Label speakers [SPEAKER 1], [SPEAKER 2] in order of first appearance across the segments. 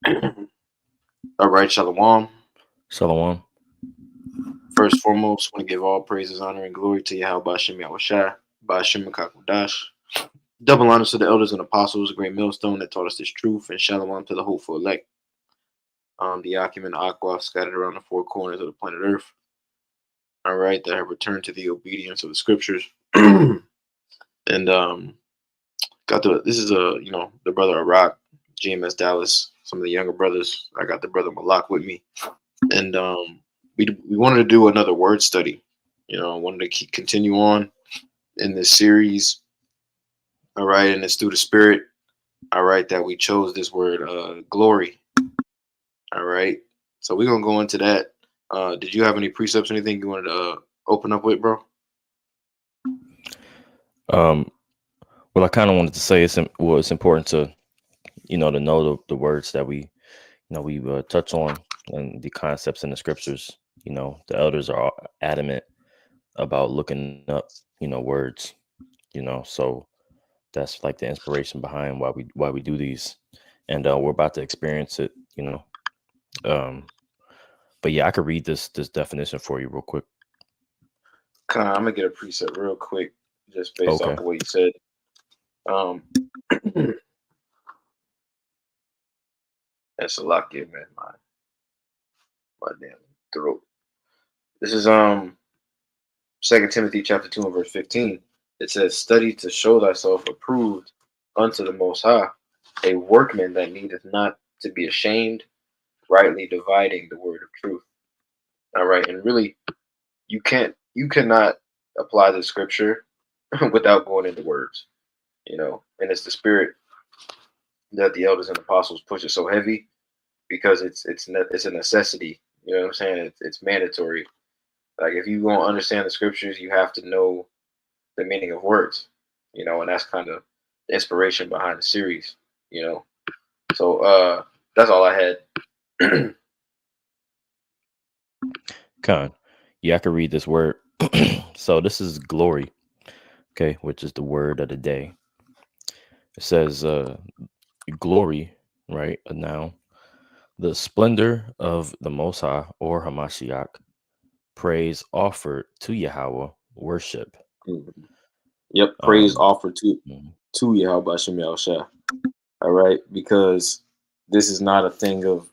[SPEAKER 1] All right, Shalom.
[SPEAKER 2] Shalom.
[SPEAKER 1] First and foremost, want to give all praises, honor, and glory to Yahweh Bashem Yahushai, Bashem Makakudash. Double honors to the elders and apostles, a great millstone that taught us this truth, and Shalom to the hopeful elect, the Akim and Aqua scattered around the four corners of the planet Earth. All right, that have returned to the obedience of the scriptures. And this is the brother Iraq, GMS Dallas, some of the younger brothers. I got the brother Malak with me, and we wanted to do another word study. I wanted to continue on in this series. All right, and it's through the Spirit. All right, that we chose this word, glory. All right, so we're gonna go into that. Did you have any precepts, anything you wanted to open up with, bro?
[SPEAKER 2] Well, I kind of wanted to say it's important to to know the words that we touch on and the concepts in the scriptures. The elders are adamant about looking up words. So that's like the inspiration behind why we do these, and we're about to experience it. But yeah, I could read this definition for you real quick.
[SPEAKER 1] I'm gonna get a precept real quick, just based
[SPEAKER 2] Okay.
[SPEAKER 1] off of what you said. That's a lot, man. My damn throat. This is 2 Timothy chapter 2 and verse 15. It says, "Study to show thyself approved unto the Most High, a workman that needeth not to be ashamed, rightly dividing the word of truth." All right, and really, you cannot apply the scripture without going into words. And it's the spirit that the elders and apostles push it so heavy because it's a necessity. You know what I'm saying? It's mandatory. Like if you want to understand the scriptures, you have to know the meaning of words. And that's kind of the inspiration behind the series. So that's all I had.
[SPEAKER 2] Yeah, I could read this word. So this is glory, okay, which is the word of the day. It says glory, right? A noun. The splendor of the Most High or Hamashiach, praise offered to Yahweh, worship.
[SPEAKER 1] Yep, praise offered
[SPEAKER 2] Mhm.
[SPEAKER 1] to Yahweh Bashem Yahushua. All right, because this is not a thing of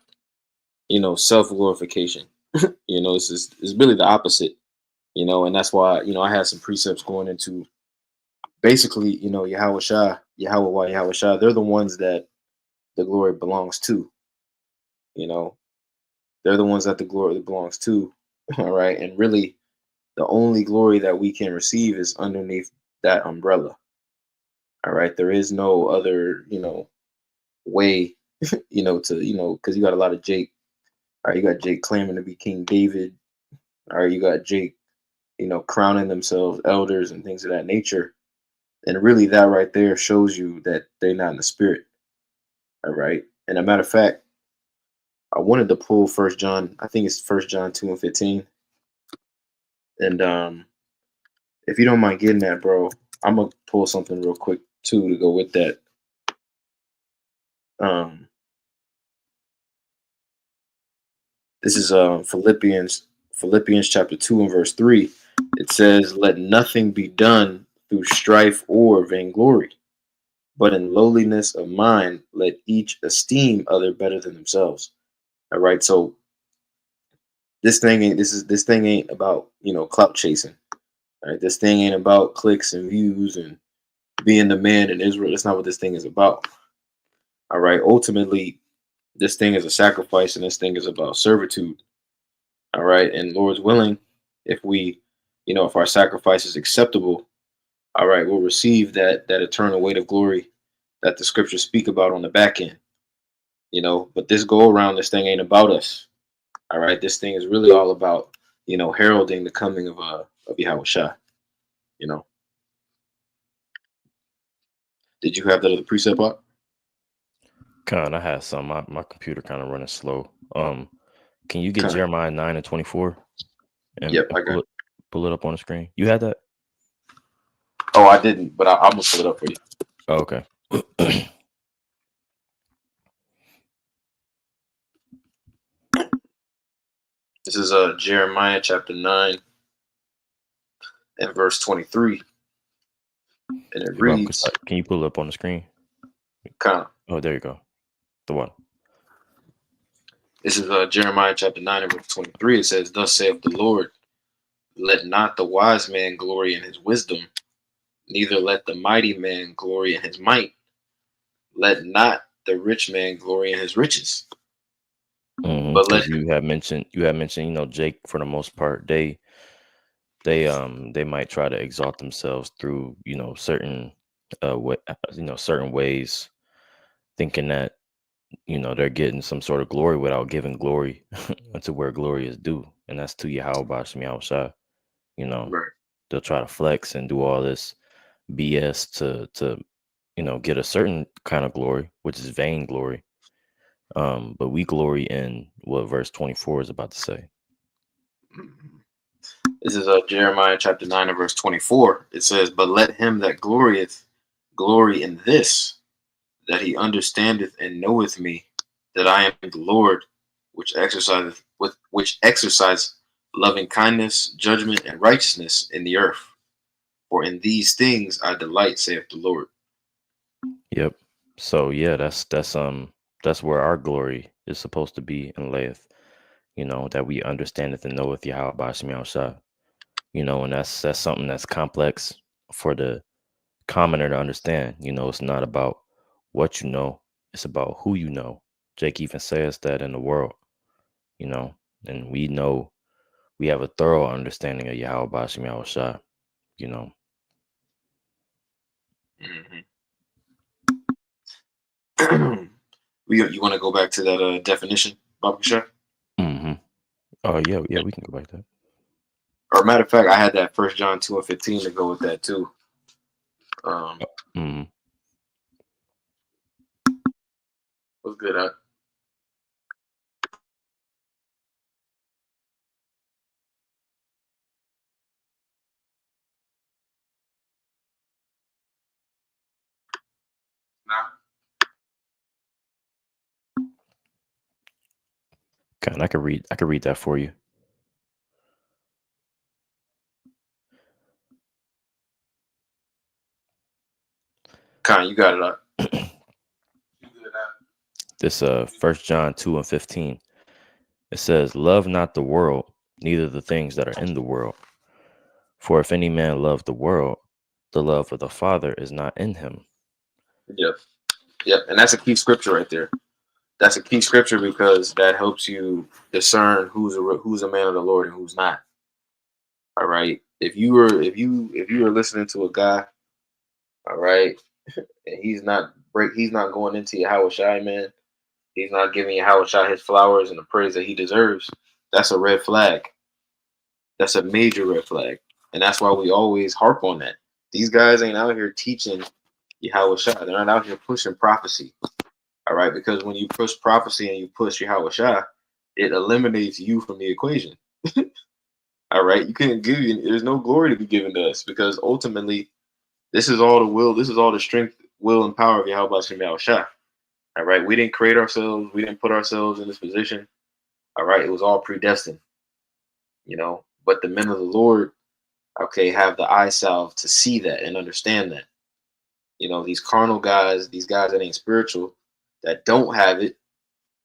[SPEAKER 1] self glorification. It's really the opposite. And that's why I had some precepts going into basically Yahweh Shah, Yahweh Shah. They're the ones that the glory belongs to. They're the ones that the glory belongs to. All right, and really the only glory that we can receive is underneath that umbrella. All right, there is no other way because you got a lot of Jake. All right, you got Jake claiming to be King David. All right, you got Jake crowning themselves elders and things of that nature. And really that right there shows you that they're not in the spirit. All right. And a matter of fact, I wanted to pull First John, I think it's First John 2 and 15. And if you don't mind getting that, bro, I'm gonna pull something real quick too to go with that. This is Philippians chapter 2 and verse 3. It says, "Let nothing be done through strife or vainglory, but in lowliness of mind, let each esteem other better than themselves." All right. So this thing ain't about clout chasing. All right. This thing ain't about clicks and views and being the man in Israel. That's not what this thing is about. All right. Ultimately, this thing is a sacrifice, and this thing is about servitude. All right. And Lord's willing, if if our sacrifice is acceptable, all right, we'll receive that eternal weight of glory that the scriptures speak about on the back end. But this go around, this thing ain't about us. All right, this thing is really all about heralding the coming of Yahweh Shah. You know, did you have that other precept up?
[SPEAKER 2] I had some. My computer kind of running slow. Can you get
[SPEAKER 1] Kind.
[SPEAKER 2] Jeremiah 9 and 24 and,
[SPEAKER 1] Yep, I got.
[SPEAKER 2] pull it up on the screen? You had that?
[SPEAKER 1] Oh, I didn't, but I'm gonna pull it up for you.
[SPEAKER 2] Oh, okay.
[SPEAKER 1] This is Jeremiah chapter 9 and verse 23. And it reads,
[SPEAKER 2] Can you pull it up on the screen?
[SPEAKER 1] kind of.
[SPEAKER 2] Oh, there you go. The one.
[SPEAKER 1] This is Jeremiah chapter 9 and verse 23. It says, "Thus saith the Lord, let not the wise man glory in his wisdom, neither let the mighty man glory in his might. Let not the rich man glory in his riches." But let
[SPEAKER 2] you have mentioned, Jake, for the most part, they might try to exalt themselves through, certain certain ways, thinking that, they're getting some sort of glory without giving glory unto where glory is due. And that's to Yahweh Bashem Yahushua.
[SPEAKER 1] right.
[SPEAKER 2] They'll try to flex and do all this BS to get a certain kind of glory, which is vain glory. But we glory in what verse 24 is about to say.
[SPEAKER 1] This is Jeremiah chapter 9 and verse 24. It says, "But let him that glorieth glory in this, that he understandeth and knoweth me, that I am the Lord, which exerciseth loving kindness, judgment, and righteousness in the earth. For in these things I delight, saith the Lord."
[SPEAKER 2] Yep. So yeah, that's where our glory is supposed to be and layeth. That we understandeth and knoweth Yahweh Bashem Yahushua. And that's something that's complex for the commoner to understand. It's not about what you know, it's about who you know. Jake even says that in the world, and we know we have a thorough understanding of Yahweh Bashem Yahushua,
[SPEAKER 1] You want to go back to that definition, Baba Kasha?
[SPEAKER 2] Oh yeah, we can go back to that.
[SPEAKER 1] Or matter of fact, I had that 1 John 2 and 15 to go with that too. What's good, huh? Nah.
[SPEAKER 2] Okay, I could read that for you.
[SPEAKER 1] Con, you got it up.
[SPEAKER 2] This 1 John 2 and 15. It says, "Love not the world, neither the things that are in the world. For if any man love the world, the love of the Father is not in him."
[SPEAKER 1] Yep. And that's a key scripture right there. That's a key scripture because that helps you discern who's a man of the Lord and who's not. All right. If you were listening to a guy, all right, and he's not going into Yahweh Shai, man. He's not giving Yahweh Shai his flowers and the praise that he deserves. That's a red flag. That's a major red flag. And that's why we always harp on that. These guys ain't out here teaching Yahweh Shai. They're not out here pushing prophecy. All right, because when you push prophecy and you push Yahweh Shai, it eliminates you from the equation. All right, you can't there's no glory to be given to us because ultimately, this is all the will, this is all the strength, will, and power of Yahweh Shai. All right, we didn't create ourselves, we didn't put ourselves in this position. All right, it was all predestined, But the men of the Lord, okay, have the eye salve to see that and understand that. These carnal guys, these guys that ain't spiritual, that don't have it,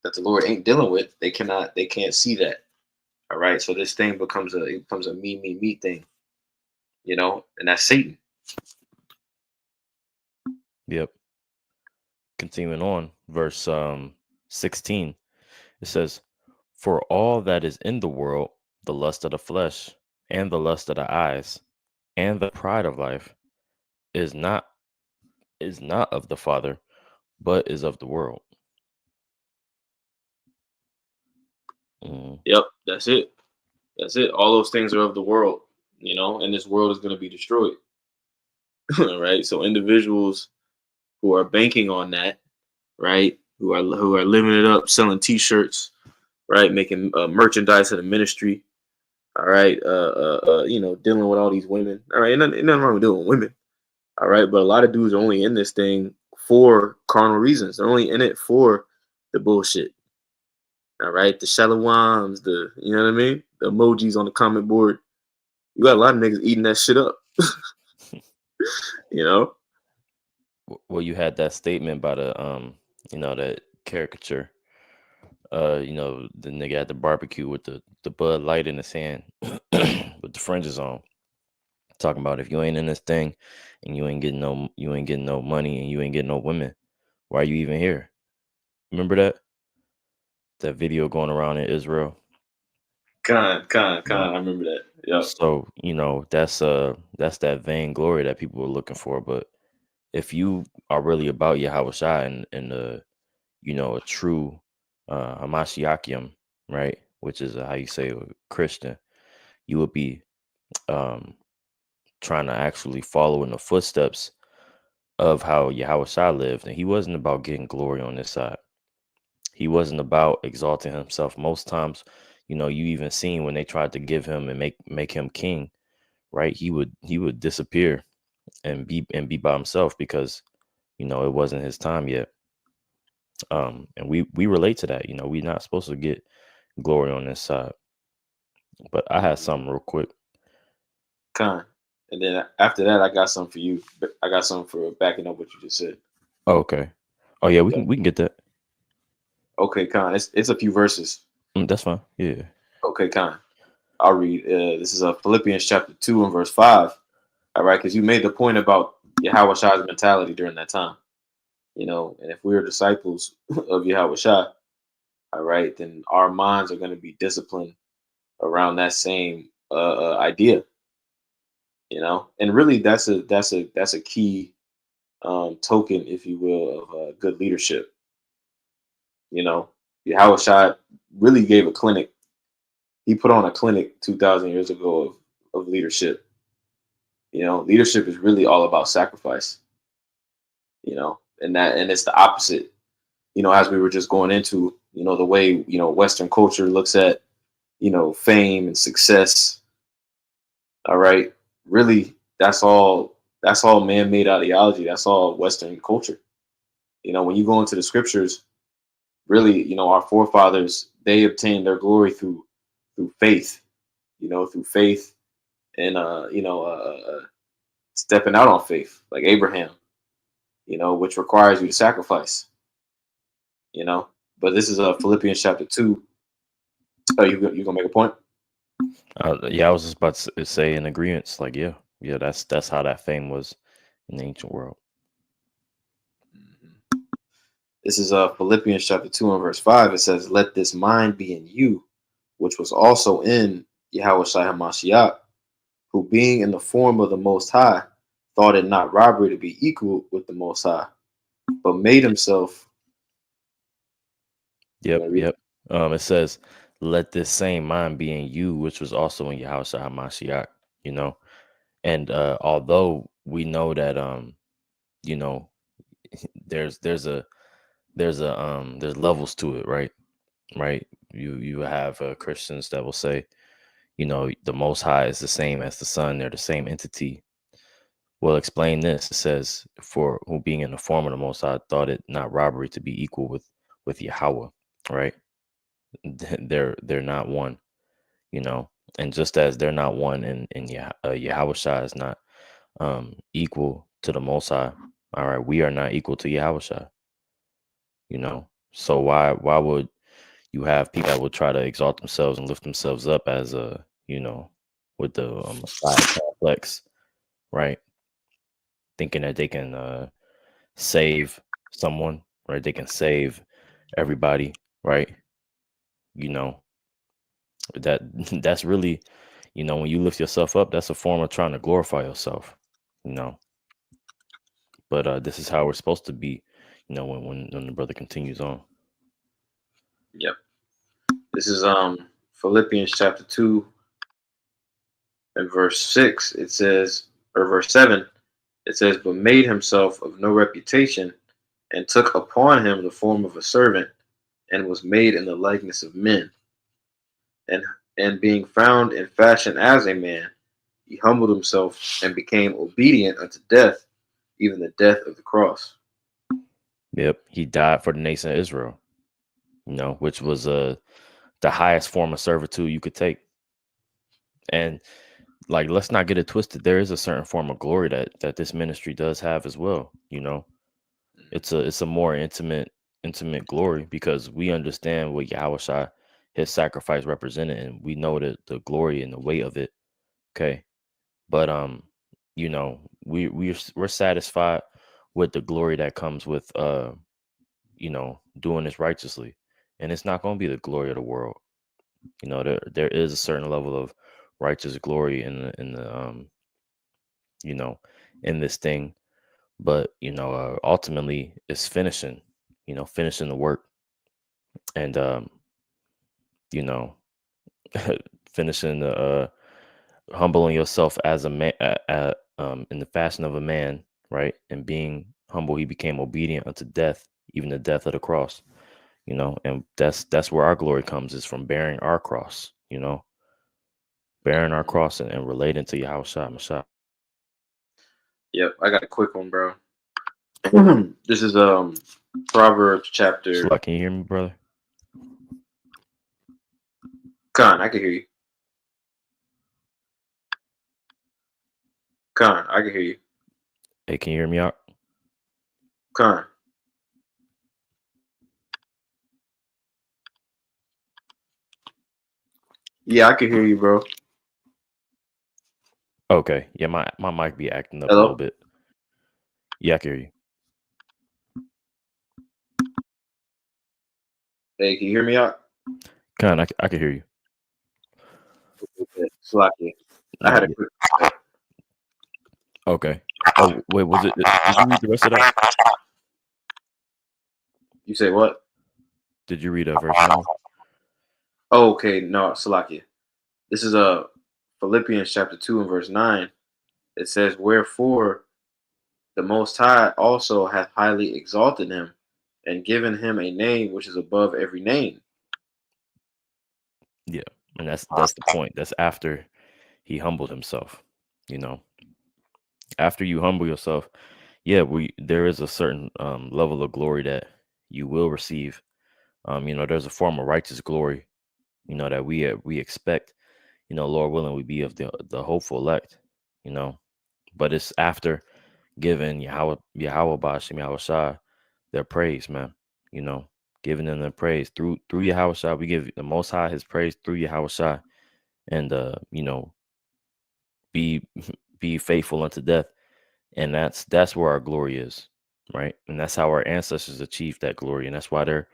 [SPEAKER 1] that the Lord ain't dealing with, they can't see that. All right. So this thing becomes a me thing, and that's Satan.
[SPEAKER 2] Yep. Continuing on, verse 16, it says, "For all that is in the world, the lust of the flesh, and the lust of the eyes, and the pride of life, is not of the Father, but is of the world."
[SPEAKER 1] Yep, that's it. That's it. All those things are of the world, and this world is going to be destroyed. Right. So individuals who are banking on that, right, who are living it up, selling T-shirts, right, making merchandise of the ministry, all right, dealing with all these women, all right, ain't nothing wrong with dealing with women, all right, but a lot of dudes are only in this thing for carnal reasons. They're only in it for the bullshit. All right, the shalawams, you know what I mean? The emojis on the comment board. You got a lot of niggas eating that shit up. You know?
[SPEAKER 2] Well, you had that statement by the that caricature. The nigga at the barbecue with the Bud Light in his hand with the fringes on, talking about if you ain't in this thing and you ain't getting no money and you ain't getting no women, why are you even here? Remember that video going around in Israel?
[SPEAKER 1] Con.
[SPEAKER 2] Yeah.
[SPEAKER 1] I remember that. Yep.
[SPEAKER 2] So, that's that vainglory that people are looking for. But if you are really about Yahweh Shai and a true Hamashiachim, right? Which is how you say Christian, you would be trying to actually follow in the footsteps of how Yahweh Shai lived. And he wasn't about getting glory on this side. He wasn't about exalting himself. Most times, you even seen when they tried to give him and make him king, right? He would disappear and be by himself because it wasn't his time yet. And we relate to that. We're not supposed to get glory on this side. But I had something real quick.
[SPEAKER 1] Con. And then after that, I got something for you. I got something for backing up what you just said.
[SPEAKER 2] Oh, okay. Oh yeah, we can get that.
[SPEAKER 1] Okay, Con. It's a few verses.
[SPEAKER 2] That's fine. Yeah.
[SPEAKER 1] Okay, Con. I'll read. This is Philippians chapter 2 and verse 5. All right, because you made the point about Yahweh Shai's mentality during that time. And if we're disciples of Yahweh Shai, all right, then our minds are going to be disciplined around that same idea. And really that's a key token, if you will, of good leadership. Yahweh Shai really gave a clinic. He put on a clinic 2,000 years ago of leadership. Leadership is really all about sacrifice. And it's the opposite. As we were just going into, the way Western culture looks at fame and success. All right, really, that's all man-made ideology. That's all Western culture. When you go into the scriptures, really, our forefathers, they obtained their glory through faith. Through faith and stepping out on faith, like Abraham. Which requires you to sacrifice. But this is Philippians chapter 2. Oh, you gonna make a point?
[SPEAKER 2] Yeah, I was just about to say in agreement. Like, yeah, that's how that fame was in the ancient world.
[SPEAKER 1] This is Philippians chapter 2 and verse 5. It says, "Let this mind be in you, which was also in Yahweh Shai HaMashiach, who being in the form of the Most High, thought it not robbery to be equal with the Most High, but made himself."
[SPEAKER 2] Yep. It says, "Let this same mind be in you, which was also in Yahweh Shai HaMashiach." And although we know that there's levels to it, right. You have Christians that will say, the Most High is the same as the Son. They're the same entity. Well, explain this. It says, "For who being in the form of the Most High thought it not robbery to be equal with Yahweh," right? They're not one, and just as they're not one, and Yahweh Shai is not equal to the Most High. All right, we are not equal to Yahweh Shai. So why would you have people that would try to exalt themselves and lift themselves up as with the Messiah complex, right? Thinking that they can save someone, right? They can save everybody, right? That that's really, when you lift yourself up, that's a form of trying to glorify yourself, But this is how we're supposed to be, when the brother continues on.
[SPEAKER 1] Yep. This is Philippians chapter 2 and verse 6. It says, or verse 7. It says, "But made himself of no reputation, and took upon him the form of a servant, and was made in the likeness of men. And being found in fashion as a man, he humbled himself and became obedient unto death, even the death of the cross."
[SPEAKER 2] Yep, he died for the nation of Israel. which was the highest form of servitude you could take. And like, let's not get it twisted. There is a certain form of glory that this ministry does have as well. It's a more intimate glory, because we understand what Yahushua, his sacrifice, represented, and we know the glory and the weight of it. Okay. But we're satisfied with the glory that comes with doing this righteously. And it's not going to be the glory of the world. There is a certain level of righteous glory in this thing. But ultimately it's finishing the work, and you know finishing the humbling yourself as a man, in the fashion of a man, right? And being humble, he became obedient unto death, even the death of the cross. And that's where our glory comes, is from bearing our cross. Bearing our cross and relating to Yahushua Mashiach.
[SPEAKER 1] Yep, I got a quick one, bro. This is Proverbs chapter.
[SPEAKER 2] Shalak, can you hear me, brother?
[SPEAKER 1] Khan, I can hear you. Khan, I can hear you.
[SPEAKER 2] Hey, can you hear me out?
[SPEAKER 1] Khan. Yeah, I can hear you, bro.
[SPEAKER 2] Okay. Yeah, my mic be acting up
[SPEAKER 1] Hello?
[SPEAKER 2] a little bit. Yeah, I can hear you.
[SPEAKER 1] Hey, can you hear me out?
[SPEAKER 2] Khan, I can hear you.
[SPEAKER 1] Slocky. I had a quick.
[SPEAKER 2] Okay. Oh, wait, was it? Did you read the rest of that?
[SPEAKER 1] You say what?
[SPEAKER 2] Did you read verse 9?
[SPEAKER 1] Oh, okay, no, Salakia. This is Philippians chapter 2 and verse 9. It says, "Wherefore the Most High also hath highly exalted him, and given him a name which is above every name."
[SPEAKER 2] Yeah, and that's the point. That's after he humbled himself. After you humble yourself, yeah, there is a certain level of glory that you will receive. There's a form of righteous glory, that we expect. Lord willing, we be of the hopeful elect. But it's after giving Yahweh Bashim Yahushua their praise, man. Giving them their praise through Yahushua. We give the Most High his praise through Yahushua, and be faithful unto death. And that's where our glory is, right? And that's how our ancestors achieved that glory, and that's why they're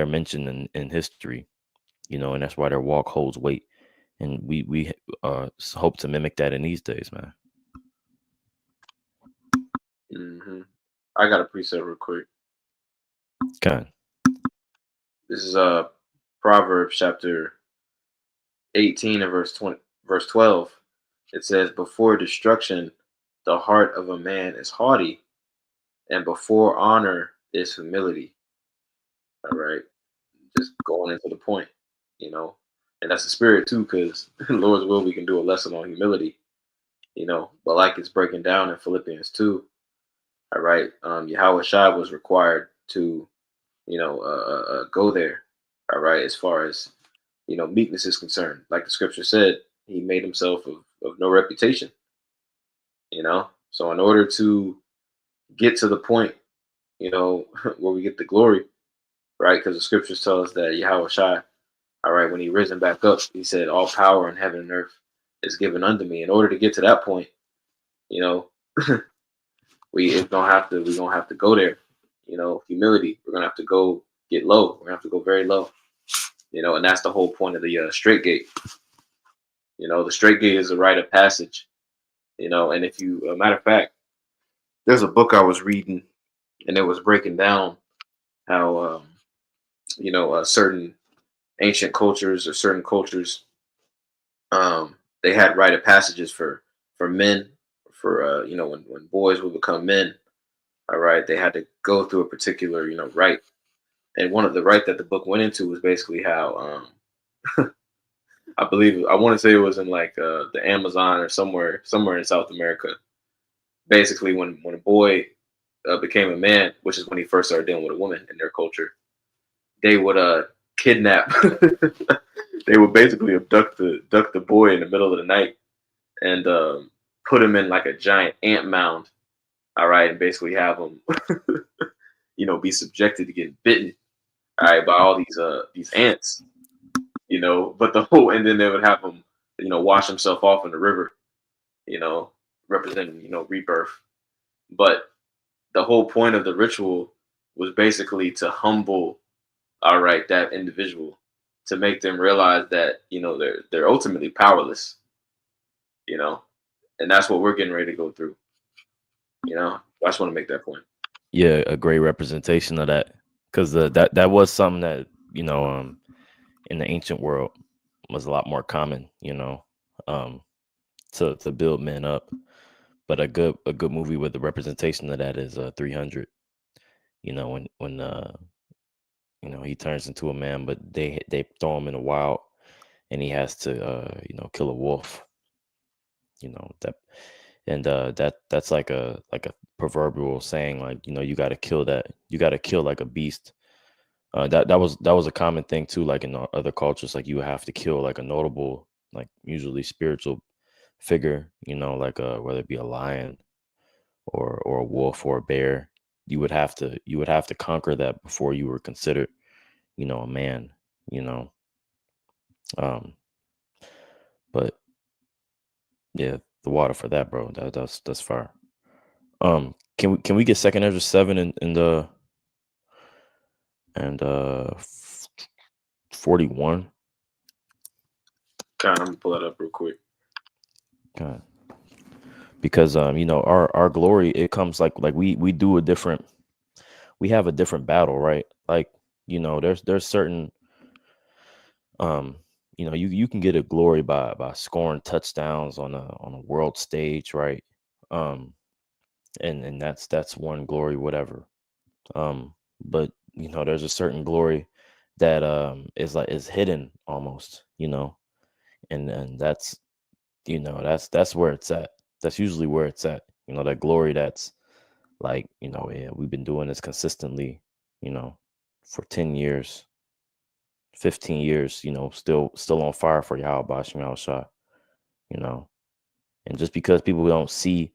[SPEAKER 2] mentioned in history, and that's why their walk holds weight. And we hope to mimic that in these days, man.
[SPEAKER 1] Mm-hmm. I got a preset real quick.
[SPEAKER 2] Okay.
[SPEAKER 1] This is Proverbs chapter 18 and verse 12. It says, "Before destruction, the heart of a man is haughty, and before honor is humility." All right, just going into the point, and that's the spirit too, because Lord's will, we can do a lesson on humility, but like it's breaking down in Philippians 2. All right, Yahweh Shai was required to, go there. All right, as far as meekness is concerned, like the scripture said, he made himself of no reputation. So in order to get to the point, where we get the glory, right? Because the scriptures tell us that Yahweh Shai, all right, when he risen back up, he said, "All power in heaven and earth is given unto me." In order to get to that point, we're gonna have to go there. Humility. We're gonna have to go get low. We're gonna have to go very low. And that's the whole point of the straight gate. The straight gate is a rite of passage. And if you, matter of fact, there's a book I was reading, and it was breaking down how, certain ancient cultures or certain cultures, they had rite of passages for men, for when boys would become men. All right, they had to go through a particular rite, and one of the rite that the book went into was basically how I believe, I want to say it was in like the Amazon or somewhere in South America. Basically, when a boy became a man, which is when he first started dealing with a woman in their culture, they would kidnap. They would basically abduct the boy in the middle of the night and put him in like a giant ant mound. All right, and basically have him, be subjected to getting bitten. All right, by all these ants. But the whole and then they would have him, wash himself off in the river. You know, representing rebirth. But the whole point of the ritual was basically to humble, all right, that individual, to make them realize that they're ultimately powerless. You know, and that's what we're getting ready to go through. I just want to make that point.
[SPEAKER 2] Yeah, a great representation of that, because that was something that in the ancient world was a lot more common. Um, to build men up. But a good movie with the representation of that is 300. When he turns into a man, but they throw him in the wild, and he has to kill a wolf. That and that's like a proverbial saying, like you got to kill that, you got to kill like a beast. That was a common thing too, like in other cultures, like you have to kill like a notable, like usually spiritual figure, like whether it be a lion or a wolf or a bear. You would have to conquer that before you were considered a man. you know um but yeah, the water for that, bro. That's fire. Can we get second Ezra 7 in the and 41?
[SPEAKER 1] Kind of, I'm gonna pull that up real quick.
[SPEAKER 2] Okay. Because our glory, it comes like we do a different, we have a different battle, right? Like there's certain you can get a glory by scoring touchdowns on a world stage, right? um and that's one glory, whatever. But there's a certain glory that is hidden almost, and that's where it's at. That's usually where it's at. That glory that's like, yeah, we've been doing this consistently, you know for 10 years, 15 years, still on fire for Yahweh Bashim Yahushua, you know. And just because people don't see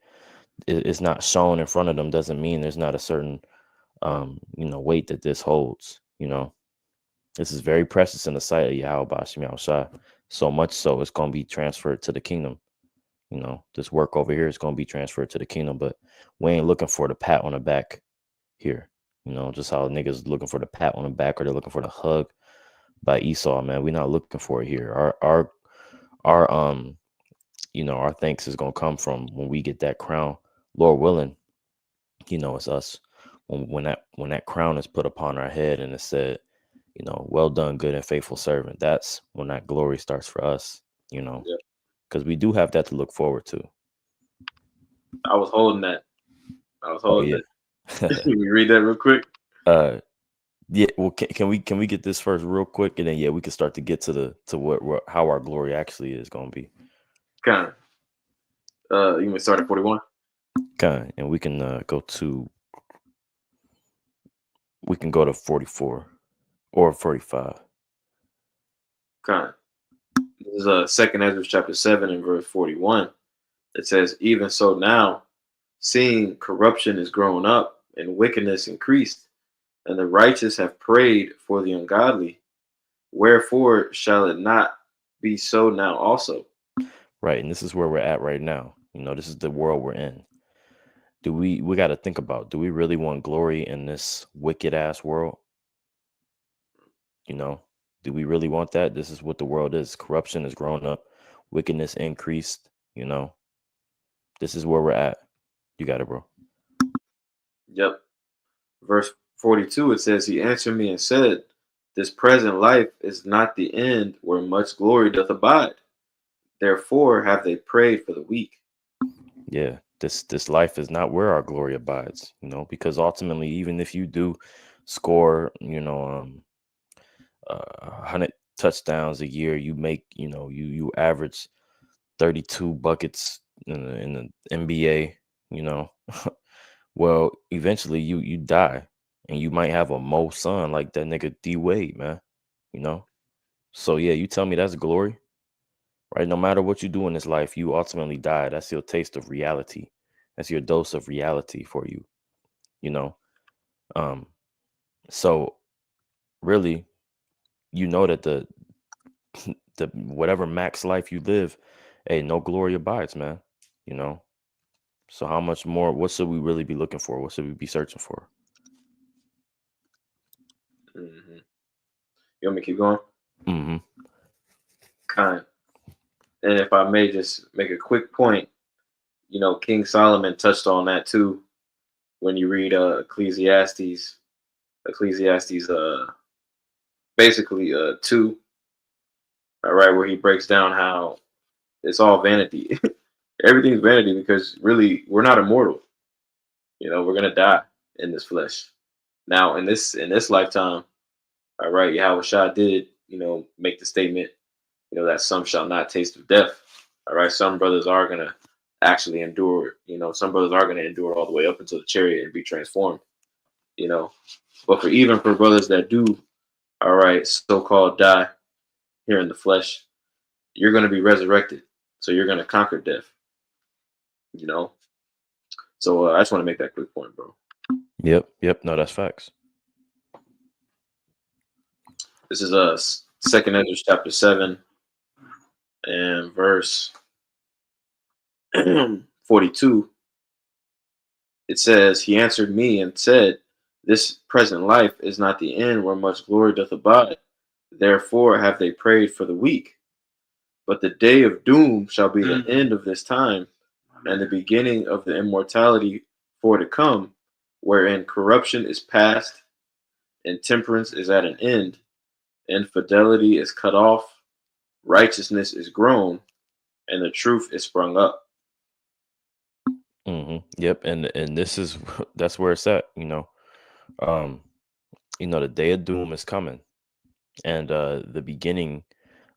[SPEAKER 2] it's not shown in front of them doesn't mean there's not a certain weight that this holds. This is very precious in the sight of Yahweh Bashim Yahushua. So much so it's gonna be transferred to the kingdom. This work over here is gonna be transferred to the kingdom, but we ain't looking for the pat on the back here. Just how niggas looking for the pat on the back, or they're looking for the hug by Esau, man. We're not looking for it here. Our thanks is gonna come from when we get that crown, Lord willing. It's us when that crown is put upon our head and it said, well done, good and faithful servant. That's when that glory starts for us.
[SPEAKER 1] Yeah.
[SPEAKER 2] Because we do have that to look forward to.
[SPEAKER 1] I was holding that.
[SPEAKER 2] Oh yeah.
[SPEAKER 1] Can we read that real quick?
[SPEAKER 2] Yeah. Well, can we get this first real quick, and then we can start to get to what how our glory actually is going to be.
[SPEAKER 1] Kind of. You can start at 41.
[SPEAKER 2] Kind, and we can go to 44 or 45.
[SPEAKER 1] Kind of. This is Second Ezra chapter 7 and verse 41. It says, "Even so now, seeing corruption is grown up and wickedness increased, and the righteous have prayed for the ungodly, wherefore shall it not be so now also?"
[SPEAKER 2] Right, and this is where we're at right now. This is the world we're in. We got to think about, do we really want glory in this wicked ass world? Do we really want that? This is what the world is. Corruption has grown up, wickedness increased. This is where we're at. You got it, bro.
[SPEAKER 1] Yep. Verse 42, it says, "He answered me and said, This present life is not the end where much glory doth abide. Therefore have they prayed for the weak."
[SPEAKER 2] Yeah, this life is not where our glory abides, because ultimately, even if you do score, 100 touchdowns a year, you make, you average 32 buckets in the NBA, well, eventually you die. and you might have a Mo son like that nigga D Wade, man. You know? So yeah, you tell me that's glory, right? No matter what you do in this life, you ultimately die. That's your taste of reality. That's your dose of reality for you, you know? Um, so really, you know that the whatever max life you live, hey, no glory abides, man. You know? So how much more? What should we really be looking for? What should we be searching for?
[SPEAKER 1] Hmm. You want me to keep going?
[SPEAKER 2] Mm-hmm.
[SPEAKER 1] Kind. And if I may just make a quick point, King Solomon touched on that too when you read Ecclesiastes basically 2, all right, where he breaks down how it's all vanity. Everything's vanity because really we're not immortal. We're gonna die in this flesh. Now in this lifetime, all right, Yahweh Shah did, make the statement, that some shall not taste of death. All right, some brothers are gonna actually endure, some brothers are gonna endure all the way up until the chariot and be transformed, you know. But for brothers that do, all right, so-called die here in the flesh, you're gonna be resurrected. So you're gonna conquer death, you know. So I just want to make that quick point, bro.
[SPEAKER 2] Yep. No, that's facts.
[SPEAKER 1] This is Second Ezra chapter 7 and verse 42. It says, "He answered me and said, This present life is not the end where much glory doth abide. Therefore have they prayed for the weak. But the day of doom shall be the end of this time, and the beginning of the immortality for to come, wherein corruption is past, and temperance is at an end, infidelity is cut off, righteousness is grown, and the truth is sprung up."
[SPEAKER 2] Yep, and this is that's where it's at. Um, the day of doom is coming, and the beginning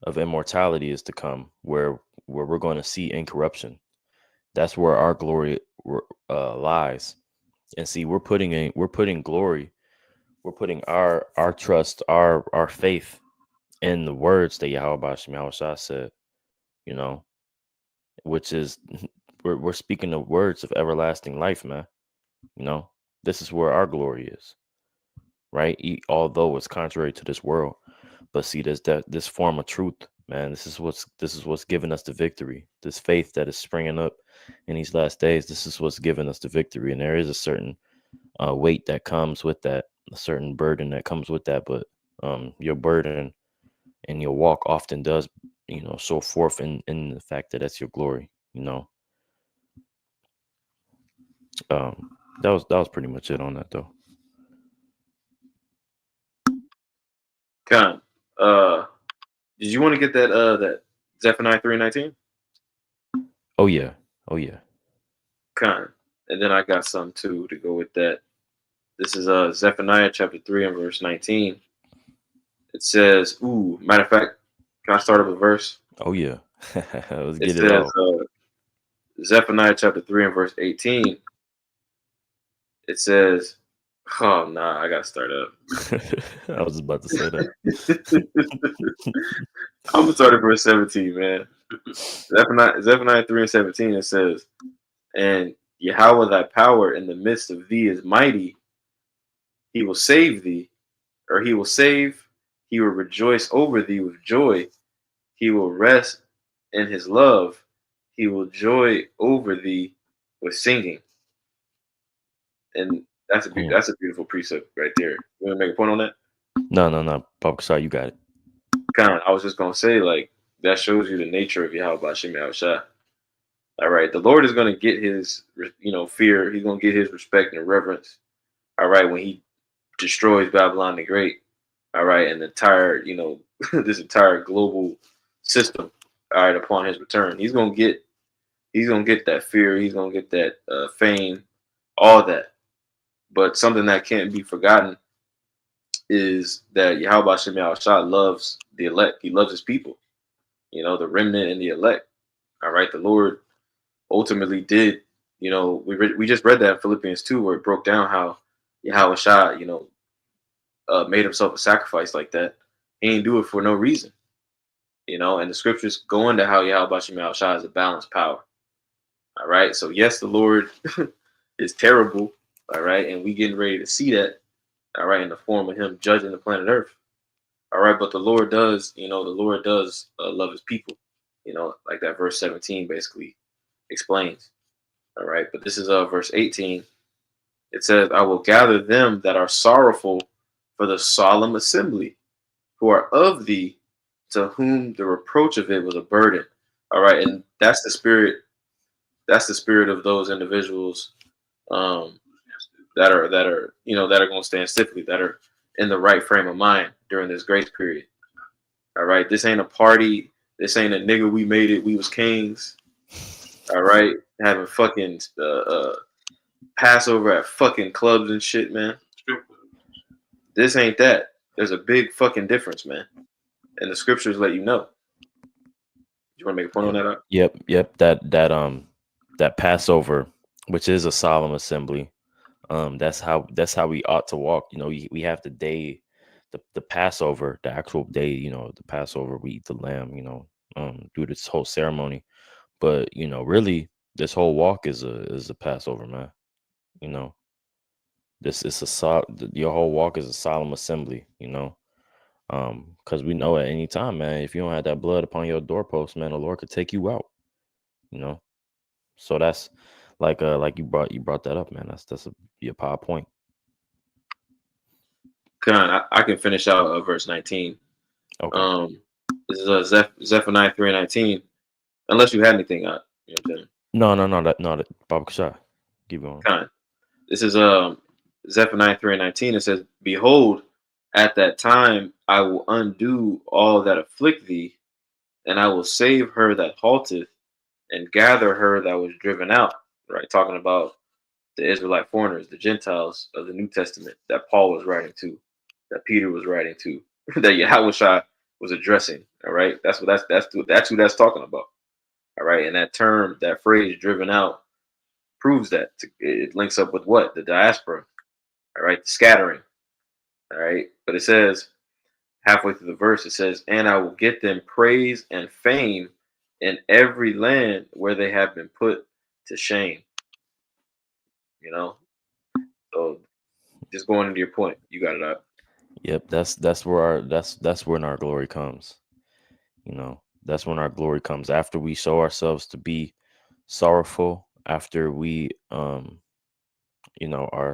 [SPEAKER 2] of immortality is to come, where we're going to see incorruption. That's where our glory lies. And see, we're putting glory, we're putting our trust, our faith in the words that Yahweh Shem Shah said. You know, which is we're speaking the words of everlasting life, man. You know, this is where our glory is, right? Although it's contrary to this world, but see, there's this form of truth, man. This is what's giving us the victory. This faith that is springing up in these last days. This is what's giving us the victory, and there is a certain weight that comes with that, a certain burden that comes with that. But your burden and your walk often does, show forth in the fact that that's your glory. That was pretty much it on that, though.
[SPEAKER 1] Con, did you want to get that Zephaniah 3:19?
[SPEAKER 2] Oh yeah.
[SPEAKER 1] Con, and then I got some too to go with that. This is Zephaniah chapter 3 and verse 19. It says, matter of fact, can I start up a verse?
[SPEAKER 2] Oh yeah. Let's
[SPEAKER 1] It
[SPEAKER 2] get it
[SPEAKER 1] says
[SPEAKER 2] off.
[SPEAKER 1] Zephaniah chapter 3 and verse 18. It says, oh nah, I gotta start up.
[SPEAKER 2] I was about to say that.
[SPEAKER 1] I'm gonna start at verse 17, man. Zephaniah 3 and 17, it says, "And Yahweh thy power in the midst of thee is mighty. He will save thee, or he will save, he will rejoice over thee with joy. He will rest in his love. He will joy over thee with singing." And that's a beautiful precept right there. You want to make a point on that?
[SPEAKER 2] No. Papa Kasai, you got it.
[SPEAKER 1] I was just gonna say, like, that shows you the nature of Yahweh Shem Shah. All right, the Lord is gonna get his, fear. He's gonna get his respect and reverence. All right, when he destroys Babylon the Great. All right, and the entire, this entire global system. All right, upon his return, he's gonna get that fear. He's gonna get that fame, all that. But something that can't be forgotten is that Yahweh Shem Shah loves the elect. He loves his people. The remnant and the elect. All right, the Lord ultimately did. We just read that in Philippians 2, where it broke down how Yahweh Shah, made himself a sacrifice like that. He ain't do it for no reason, and the scriptures go into how Yahweh Shah is a balanced power. All right. So yes, the Lord is terrible. All right. And we getting ready to see that. All right. In the form of him judging the planet Earth. All right. But the Lord does, love his people, like that verse 17 basically explains. All right. But this is verse 18. It says, I will gather them that are sorrowful for the solemn assembly, who are of thee, to whom the reproach of it was a burden. All right. And that's the spirit. That's the spirit of those individuals um, that are going to stand stiffly, that are in the right frame of mind during this grace period. All right. This ain't a party. This ain't a nigga. We made it. We was kings. All right. Having fucking Passover at fucking clubs and shit, man. This ain't that. There's a big fucking difference, man. And the scriptures let you know. You want to make a point on that?
[SPEAKER 2] Yep. That Passover, which is a solemn assembly. That's how we ought to walk. We have the day, the Passover, the actual day. The Passover, we eat the lamb. Do this whole ceremony. But really, this whole walk is a Passover, man. This is your whole walk is a solemn assembly. Because we know at any time, man, if you don't have that blood upon your doorpost, man, the Lord could take you out. So that's like you brought that up, man. That's a power point.
[SPEAKER 1] I can finish out verse 19.
[SPEAKER 2] Okay.
[SPEAKER 1] This is Zephaniah 3:19. Unless you had anything, you know what I'm saying?
[SPEAKER 2] No, Baba Kashai. Keep going.
[SPEAKER 1] This is Zephaniah 3:19. It says, behold, at that time I will undo all that afflict thee, and I will save her that halteth, and gather her that was driven out. Right, talking about the Israelite foreigners, the Gentiles of the New Testament that Paul was writing to, that Peter was writing to, that Yahweh was addressing. All right, that's who that's talking about. All right, and that term, that phrase, driven out, proves that it links up with what? The diaspora. All right, the scattering. All right, but it says halfway through the verse, it says, and I will get them praise and fame in every land where they have been put to shame. So just going into your point, you got it up.
[SPEAKER 2] Yep, that's when our glory comes. That's when our glory comes after we show ourselves to be sorrowful, after we are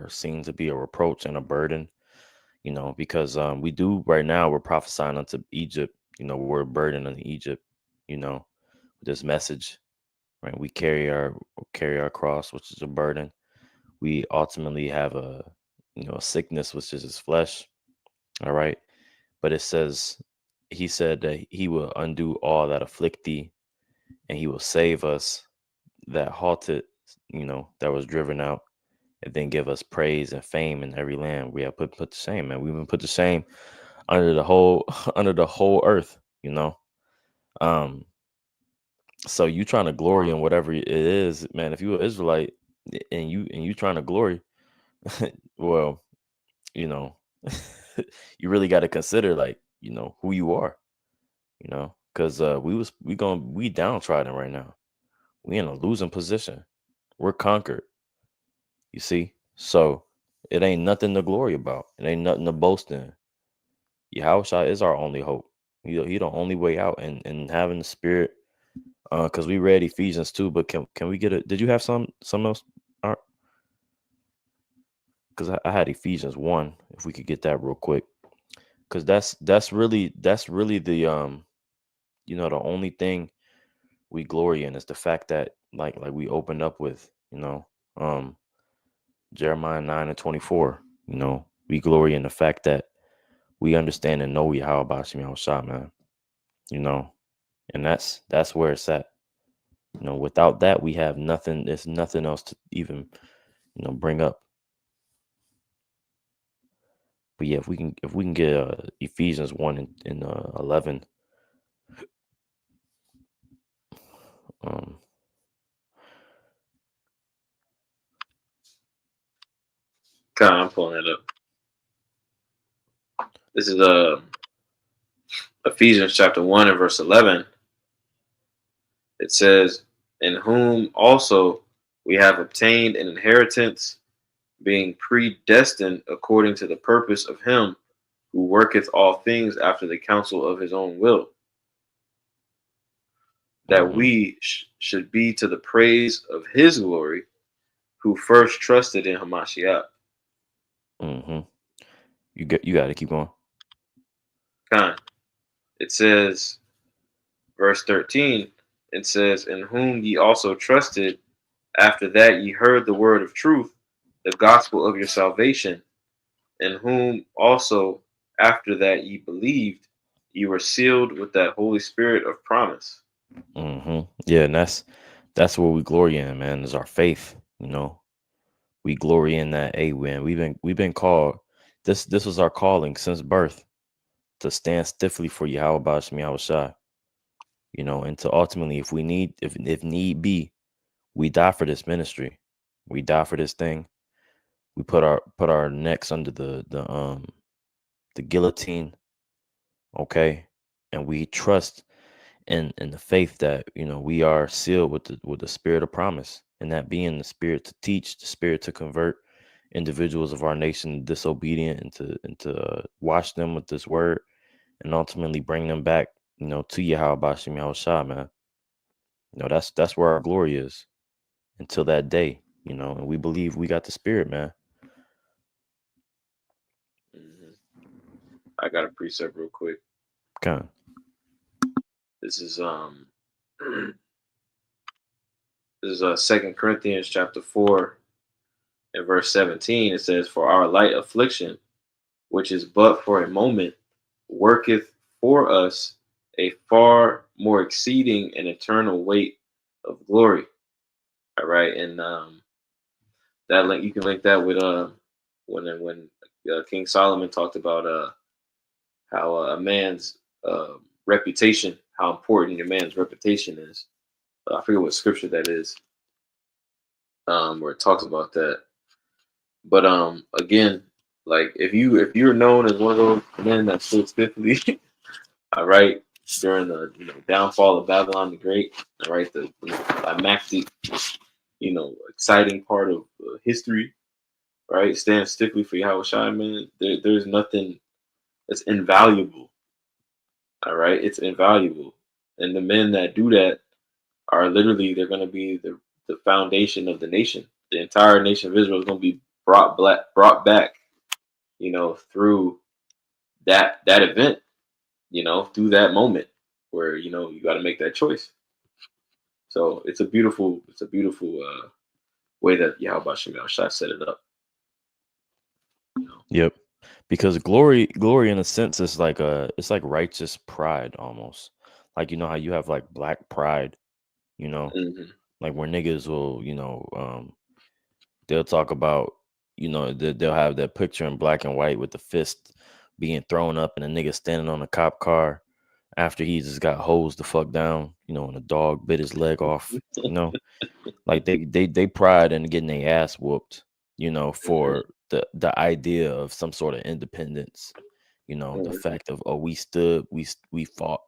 [SPEAKER 2] seen to be a reproach and a burden. Because we do right now, we're prophesying unto Egypt. We're a burden unto Egypt. This message, right? We carry our cross, which is a burden. We ultimately have a sickness, which is his flesh. All right. But it says, he said that he will undo all that afflict thee, and he will save us that halted, that was driven out, and then give us praise and fame in every land. We have put to shame, man. We've been put to shame under the whole under the whole earth. Um, so you trying to glory in whatever it is, man. If you're an Israelite and you trying to glory, well, you really got to consider, like, who you are, because we downtrodden right now. We in a losing position. We're conquered. You see, so it ain't nothing to glory about. It ain't nothing to boast in. Yahushua is our only hope. He the only way out, and having the Spirit. Because we read Ephesians 2, but can we get it? Did you have some else? Because I had Ephesians 1. If we could get that real quick, because that's really the the only thing we glory in is the fact that like we opened up with Jeremiah 9:24. We glory in the fact that we understand and know how about Shah, man. And that's where it's at. Without that, we have nothing. There's nothing else to even bring up. But yeah, if we can get Ephesians 1 and 11.
[SPEAKER 1] Kind of, I'm pulling it up. This is Ephesians chapter 1 and verse 11. It says, "In whom also we have obtained an inheritance, being predestined according to the purpose of him who worketh all things after the counsel of his own will, that
[SPEAKER 2] Mm-hmm.
[SPEAKER 1] we should be to the praise of his glory, who first trusted in Hamashiach."
[SPEAKER 2] Mm-hmm. You got to keep going.
[SPEAKER 1] Kind. It says, verse 13, it says, "In whom ye also trusted, after that ye heard the word of truth, the gospel of your salvation, in whom also after that ye believed, you were sealed with that Holy Spirit of promise."
[SPEAKER 2] Mm-hmm. Yeah, and that's what we glory in, man, is our faith. We glory in that. Hey, man, we've been called. This was our calling since birth, to stand stiffly for Yahweh Bashmi Yahushua. And to ultimately, if need be, we die for this ministry. We die for this thing. We put our necks under the guillotine, okay? And we trust in the faith that we are sealed with the spirit of promise, and that being the spirit to teach, the spirit to convert individuals of our nation disobedient, and to wash them with this word, and ultimately bring them back to Yahweh Bashim Yahushua, man. That's where our glory is until that day, and we believe we got the spirit, man.
[SPEAKER 1] Mhm. I got a precept real quick.
[SPEAKER 2] Kind.
[SPEAKER 1] This is this is 2 Corinthians chapter 4 and verse 17. It says, "For our light affliction, which is but for a moment, worketh for us a far more exceeding and eternal weight of glory." All right, and that link, you can link that with when King Solomon talked about how a man's reputation, how important a man's reputation is. I forget what scripture that is, where it talks about that. But again, like if you're known as one of those men that stood stiffly, all right, during the downfall of Babylon the Great, all right, the climactic, exciting part of history, right? Stand stiffly for Yahweh Shai, man. There's nothing that's invaluable, all right? It's invaluable, and the men that do that are literally, they're going to be the foundation of the nation. The entire nation of Israel is going to be brought back, through that event, through that moment where you got to make that choice. So it's a beautiful way that Yahweh Shem Shai set it up.
[SPEAKER 2] Yep. Because glory in a sense is it's like righteous pride almost. Like how you have like black pride, you know,
[SPEAKER 1] Hmm.
[SPEAKER 2] like where niggas will, they'll talk about, they'll have that picture in black and white with the fist being thrown up and a nigga standing on a cop car after he just got hosed the fuck down, and a dog bit his leg off, like they pride in getting their ass whooped, for the idea of some sort of independence, the
[SPEAKER 1] Hmm.
[SPEAKER 2] fact of, oh, we stood, we fought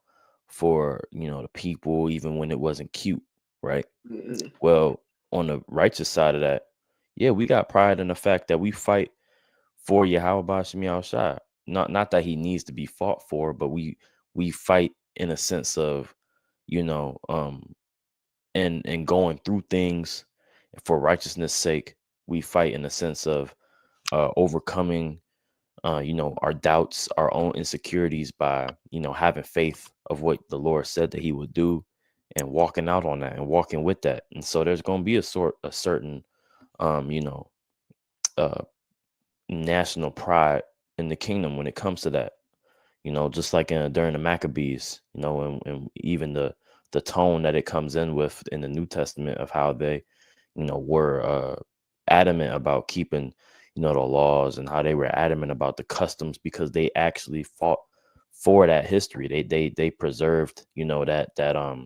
[SPEAKER 2] for the people even when it wasn't cute, right?
[SPEAKER 1] Hmm.
[SPEAKER 2] Well, on the righteous side of that, yeah, we got pride in the fact that we fight for Yahweh Bashim Yahushua. Not that he needs to be fought for, but we fight in a sense of, you know, um, and going through things for righteousness' sake. We fight in the sense of overcoming, our doubts, our own insecurities by, having faith of what the Lord said that He would do, and walking out on that and walking with that. And so there's going to be a certain, um, you know, uh, national pride in the kingdom when it comes to that. Just like during the Maccabees, and even the tone that it comes in with in the New Testament of how they, were adamant about keeping, the laws, and how they were adamant about the customs because they actually fought for that history. They preserved, that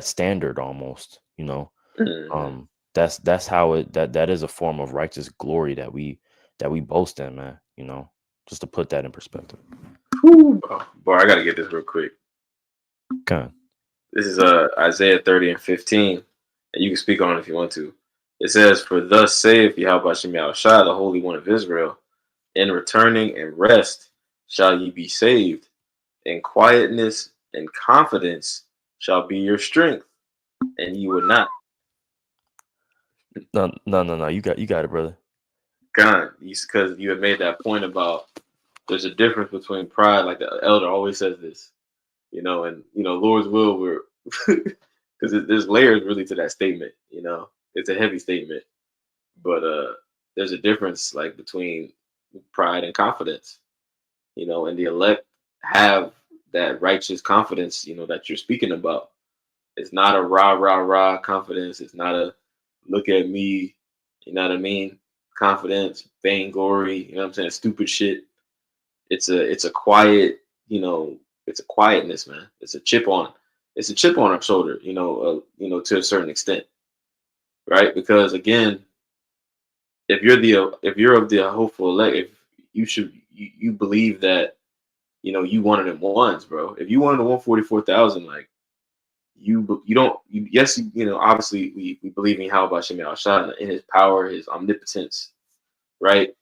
[SPEAKER 2] standard almost.
[SPEAKER 1] Hmm.
[SPEAKER 2] that's how it that is a form of righteous glory that we boast in, man. You know, just to put that in perspective.
[SPEAKER 1] Whew. Oh, boy, I gotta get this real quick.
[SPEAKER 2] Okay.
[SPEAKER 1] This is Isaiah 30:15, and you can speak on it if you want to. It says, "For thus saith Yahweh Shem Yahushua, the Holy One of Israel, in returning and rest shall ye be saved, and quietness and confidence shall be your strength, and ye will not."
[SPEAKER 2] No. You got it, brother.
[SPEAKER 1] God, because you had made that point about there's a difference between pride, like the elder always says this, and Lord's will, we're because there's layers really to that statement. It's a heavy statement, but there's a difference like between pride and confidence. And the elect have that righteous confidence, that you're speaking about. It's not a rah rah rah confidence. It's not a look at me, you know what I mean? Confidence, vainglory, you know what I'm saying? Stupid shit. It's a quiet, it's a quietness, man. It's a chip on our shoulder, to a certain extent, right? Because again, if you're of the hopeful elect, if you believe that, you one of them ones, bro. If you one of the 144,000, like you don't, yes, obviously we believe in Yahweh Shem Yahushua in his power, his omnipotence, right?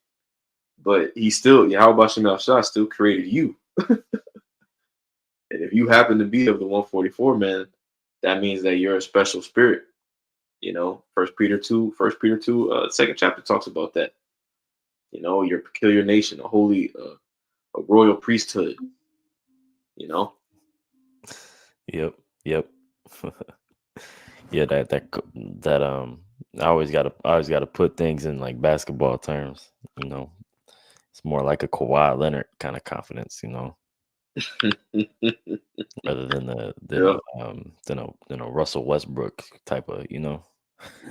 [SPEAKER 1] But Yahweh Shem Yahushua still created you. And if you happen to be of the 144, man, that means that you're a special spirit. First Peter 2, second chapter talks about that. You're a peculiar nation, a holy, a royal priesthood.
[SPEAKER 2] Yep. Yeah, that I always gotta put things in like basketball terms. It's more like a Kawhi Leonard kind of confidence, rather than a Russell Westbrook type of,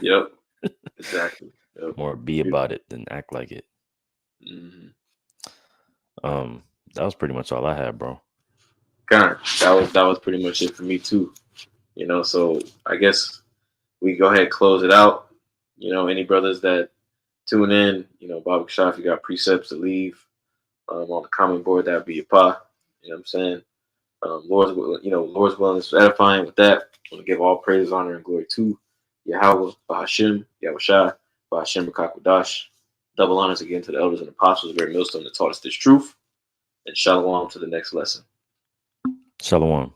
[SPEAKER 1] Yep. Exactly. Yep.
[SPEAKER 2] more be about it than act like it.
[SPEAKER 1] Mm-hmm.
[SPEAKER 2] That was pretty much all I had, bro.
[SPEAKER 1] God, that was pretty much it for me too. So I guess we go ahead and close it out. Any brothers that tune in, Bobby Shaw, if you got precepts to leave on the comment board, that would be your pa. You know what I'm saying? Lord's willingness is edifying. With that, I want to give all praise, honor, and glory to Yahweh, Bahashim, Yahushua, Bahashim Rakakwadash. Double honors again to the elders and apostles, very millstone that taught us this truth. And shalom to the next lesson.
[SPEAKER 2] Shalom.